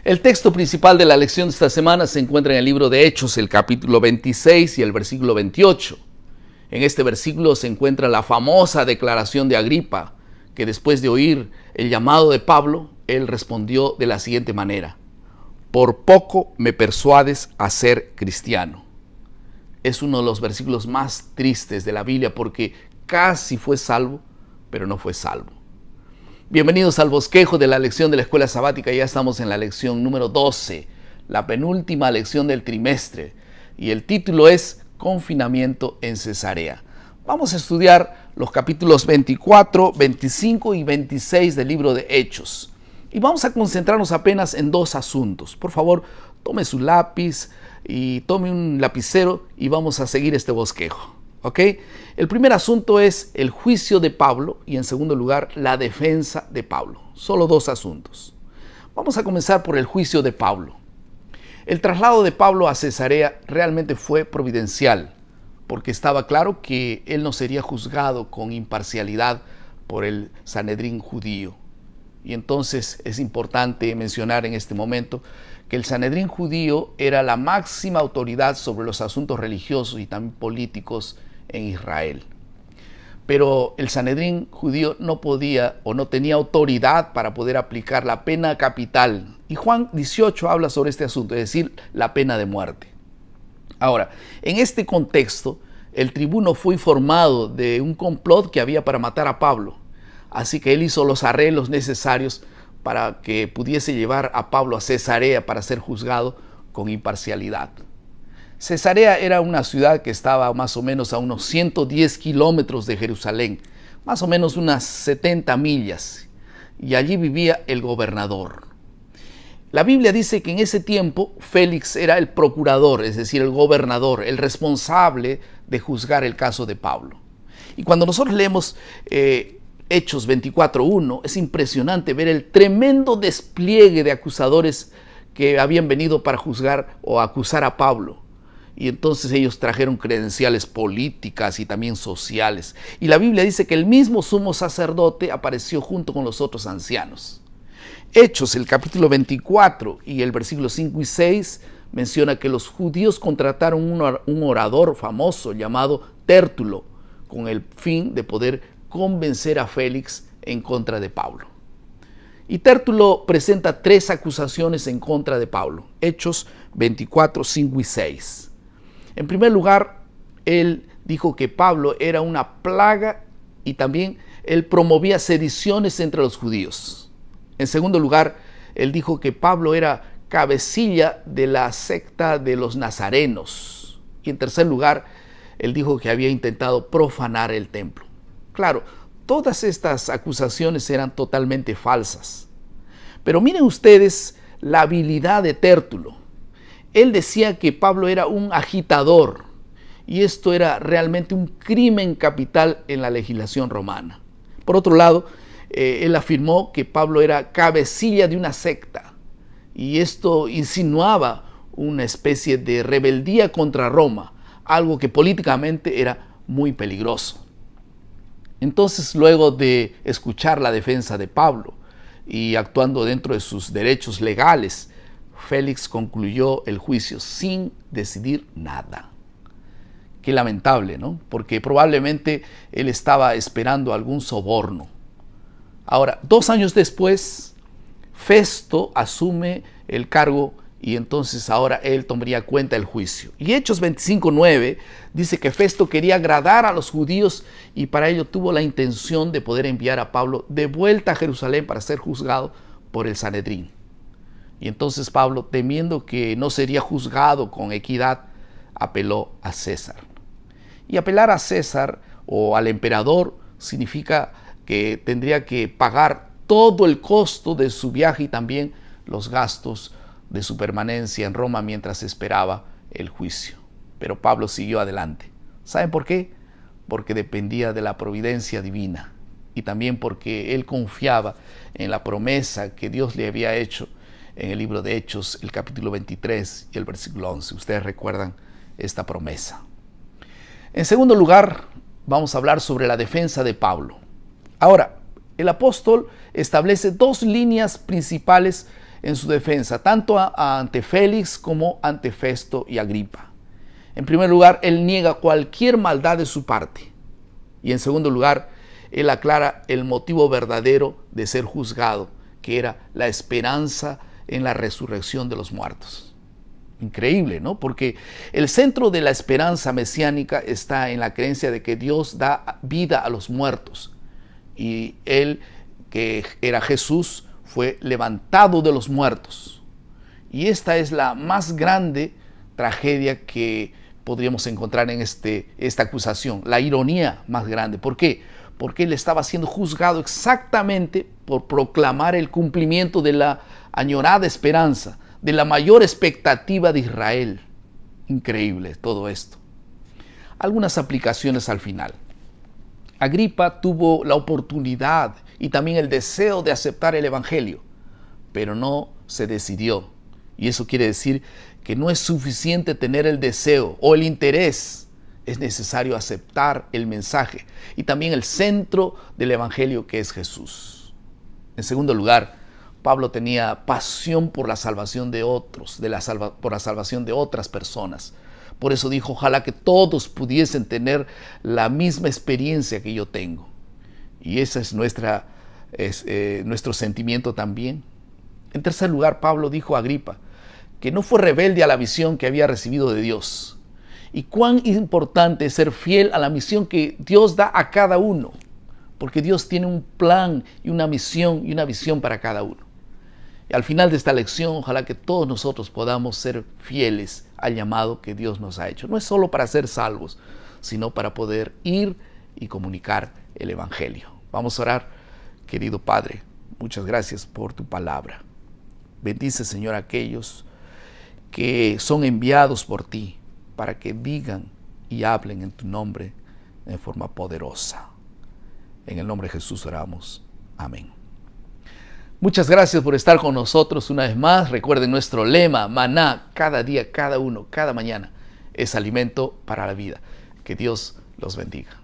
El texto principal de la lección de esta semana se encuentra en el libro de Hechos, el capítulo 26 y el versículo 28. En este versículo se encuentra la famosa declaración de Agripa, que después de oír el llamado de Pablo, él respondió de la siguiente manera: por poco me persuades a ser cristiano. Es uno de los versículos más tristes de la Biblia porque casi fue salvo, pero no fue salvo. Bienvenidos al bosquejo de la lección de la escuela sabática. Ya estamos en la lección número 12, la penúltima lección del trimestre, y el título es Confinamiento en Cesarea. Vamos a estudiar los capítulos 24, 25 y 26 del libro de Hechos. Y vamos a concentrarnos apenas en dos asuntos. Por favor, tome su lápiz y tome un lapicero y vamos a seguir este bosquejo. ¿Ok? El primer asunto es el juicio de Pablo y en segundo lugar la defensa de Pablo. Solo dos asuntos. Vamos a comenzar por el juicio de Pablo. El traslado de Pablo a Cesarea realmente fue providencial, porque estaba claro que él no sería juzgado con imparcialidad por el Sanedrín judío. Y entonces es importante mencionar en este momento que el Sanedrín judío era la máxima autoridad sobre los asuntos religiosos y también políticos en Israel. Pero el Sanedrín judío no podía o no tenía autoridad para poder aplicar la pena capital. Y Juan 18 habla sobre este asunto, es decir, la pena de muerte. Ahora, en este contexto, el tribuno fue informado de un complot que había para matar a Pablo. Así que él hizo los arreglos necesarios para que pudiese llevar a Pablo a Cesarea para ser juzgado con imparcialidad. Cesarea era una ciudad que estaba más o menos a unos 110 kilómetros de Jerusalén, más o menos unas 70 millas, y allí vivía el gobernador. La Biblia dice que en ese tiempo Félix era el procurador, es decir, el gobernador, el responsable de juzgar el caso de Pablo. Y cuando nosotros leemos Hechos 24:1, es impresionante ver el tremendo despliegue de acusadores que habían venido para juzgar o acusar a Pablo. Y entonces ellos trajeron credenciales políticas y también sociales. Y la Biblia dice que el mismo sumo sacerdote apareció junto con los otros ancianos. Hechos, el capítulo 24 y el versículo 5 y 6 menciona que los judíos contrataron un orador famoso llamado Tértulo con el fin de poder convencer a Félix en contra de Pablo. Y Tértulo presenta tres acusaciones en contra de Pablo. Hechos 24, 5 y 6. En primer lugar, él dijo que Pablo era una plaga y también él promovía sediciones entre los judíos. En segundo lugar, él dijo que Pablo era cabecilla de la secta de los nazarenos. Y en tercer lugar, él dijo que había intentado profanar el templo. Claro, todas estas acusaciones eran totalmente falsas. Pero miren ustedes la habilidad de Tértulo. Él decía que Pablo era un agitador y esto era realmente un crimen capital en la legislación romana. Por otro lado, él afirmó que Pablo era cabecilla de una secta y esto insinuaba una especie de rebeldía contra Roma, algo que políticamente era muy peligroso. Entonces, luego de escuchar la defensa de Pablo y actuando dentro de sus derechos legales, Félix concluyó el juicio sin decidir nada. Qué lamentable, ¿no? Porque probablemente él estaba esperando algún soborno. Ahora, 2 años después, Festo asume el cargo y entonces ahora él tomaría cuenta del juicio. Y Hechos 25:9 dice que Festo quería agradar a los judíos y para ello tuvo la intención de poder enviar a Pablo de vuelta a Jerusalén para ser juzgado por el Sanedrín. Y entonces Pablo, temiendo que no sería juzgado con equidad, apeló a César. Y apelar a César o al emperador significa que tendría que pagar todo el costo de su viaje y también los gastos de su permanencia en Roma mientras esperaba el juicio. Pero Pablo siguió adelante. ¿Saben por qué? Porque dependía de la providencia divina y también porque él confiaba en la promesa que Dios le había hecho en el libro de Hechos, el capítulo 23 y el versículo 11. Ustedes recuerdan esta promesa. En segundo lugar, vamos a hablar sobre la defensa de Pablo. Ahora, el apóstol establece 2 líneas principales en su defensa, tanto ante Félix como ante Festo y Agripa. En primer lugar, él niega cualquier maldad de su parte. Y en segundo lugar, él aclara el motivo verdadero de ser juzgado, que era la esperanza en la resurrección de los muertos. Increíble, ¿no? Porque el centro de la esperanza mesiánica está en la creencia de que Dios da vida a los muertos. Y él, que era Jesús, fue levantado de los muertos. Y esta es la más grande tragedia que podríamos encontrar en esta acusación, la ironía más grande. ¿Por qué? Porque él estaba siendo juzgado exactamente por proclamar el cumplimiento de la añorada esperanza, de la mayor expectativa de Israel. Increíble todo esto. Algunas aplicaciones al final. Agripa tuvo la oportunidad y también el deseo de aceptar el evangelio, pero no se decidió. Y eso quiere decir que no es suficiente tener el deseo o el interés. Es necesario aceptar el mensaje y también el centro del evangelio, que es Jesús. En segundo lugar, Pablo tenía pasión por la salvación de otros, por la salvación de otras personas. Por eso dijo, ojalá que todos pudiesen tener la misma experiencia que yo tengo. Y ese es nuestro sentimiento también. En tercer lugar, Pablo dijo a Agripa que no fue rebelde a la visión que había recibido de Dios. Y cuán importante es ser fiel a la misión que Dios da a cada uno. Porque Dios tiene un plan y una misión y una visión para cada uno. Y al final de esta lección, ojalá que todos nosotros podamos ser fieles al llamado que Dios nos ha hecho. No es solo para ser salvos, sino para poder ir y comunicar el evangelio. Vamos a orar. Querido Padre, muchas gracias por tu palabra. Bendice, Señor, a aquellos que son enviados por ti para que digan y hablen en tu nombre en forma poderosa. En el nombre de Jesús oramos. Amén. Muchas gracias por estar con nosotros una vez más. Recuerden nuestro lema, maná, cada día, cada uno, cada mañana, es alimento para la vida. Que Dios los bendiga.